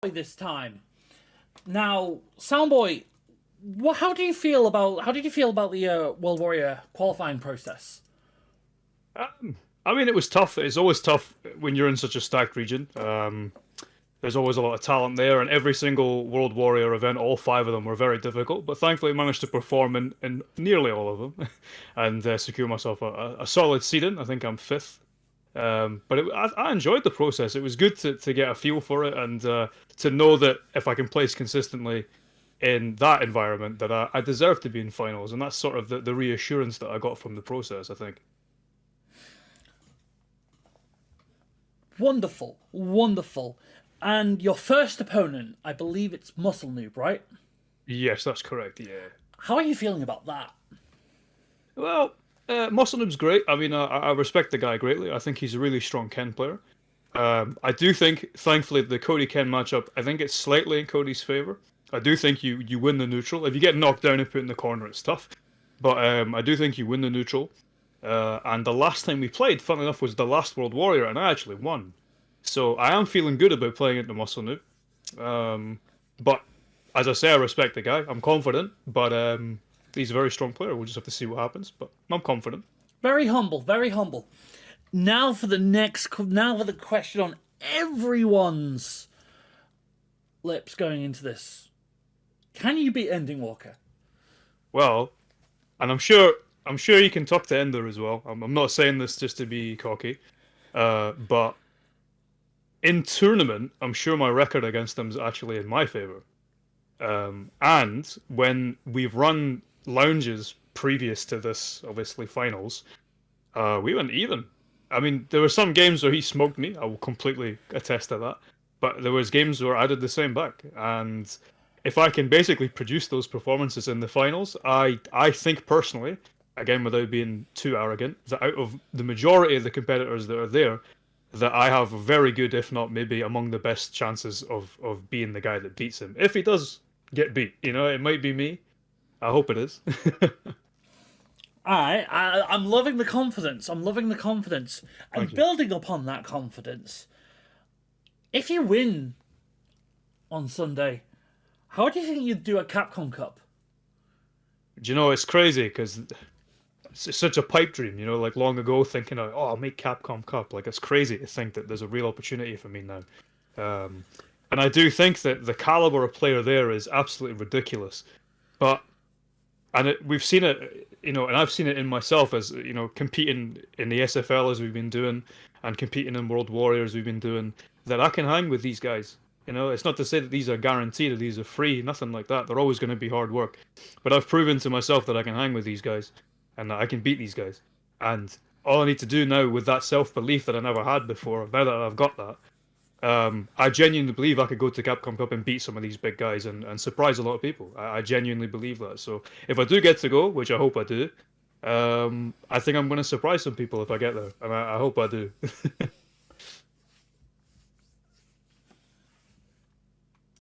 this time. Now, Soundboi, how did you feel about the World Warrior qualifying process? I mean, it was tough. It's always tough when you're in such a stacked region. There's always a lot of talent there, and every single World Warrior event, all five of them were very difficult. But thankfully, I managed to perform in nearly all of them, and secure myself a solid seeding. I think I'm fifth. I enjoyed the process. It was good to get a feel for it, and to know that if I can place consistently in that environment, that I deserve to be in finals, and that's sort of the reassurance that I got from the process, I think. Wonderful, wonderful. And your first opponent, I believe it's Muscle Noob, right? Yes, that's correct. Yeah. How are you feeling about that? Well, Muslim's great. I mean, I respect the guy greatly. I think he's a really strong Ken player. I do think, thankfully, the Cody Ken matchup, I think it's slightly in Cody's favor. I do think you win the neutral. If you get knocked down and put in the corner, it's tough. But I do think you win the neutral. And the last time we played, funnily enough, was the last World Warrior, and I actually won. So I am feeling good about playing into Muscle Noob. But as I say, I respect the guy. I'm confident, but he's a very strong player. We'll just have to see what happens. But I'm confident. Very humble, very humble. Now for the question on everyone's lips going into this. Can you beat Ending Walker? Well, and I'm sure you can talk to Ender as well. I'm not saying this just to be cocky, but in tournament, I'm sure my record against him is actually in my favor. And when we've run lounges previous to this, obviously finals, we went even. I mean, there were some games where he smoked me. I will completely attest to that. But there was games where I did the same back. And if I can basically produce those performances in the finals, I think personally, again, without being too arrogant, that out of the majority of the competitors that are there, that I have a very good, if not maybe among the best chances of being the guy that beats him. If he does get beat, it might be me. I hope it is. I'm loving the confidence. I'm loving the confidence. And building upon that confidence, if you win on Sunday, how do you think you'd do a Capcom Cup? Do you know, it's crazy because it's such a pipe dream, like long ago thinking, oh, I'll make Capcom Cup. Like, it's crazy to think that there's a real opportunity for me now. And I do think that the caliber of player there is absolutely ridiculous. We've seen it, and I've seen it in myself as, competing in the SFL as we've been doing and competing in World Warriors we've been doing, that I can hang with these guys. It's not to say that these are guaranteed or these are free, nothing like that. They're always going to be hard work. But I've proven to myself that I can hang with these guys and that I can beat these guys. And all I need to do now with that self-belief that I never had before, now that I've got that, I genuinely believe I could go to Capcom Cup and beat some of these big guys and surprise a lot of people. I genuinely believe that. So if I do get to go, which I hope I do, I think I'm going to surprise some people if I get there. And I hope I do.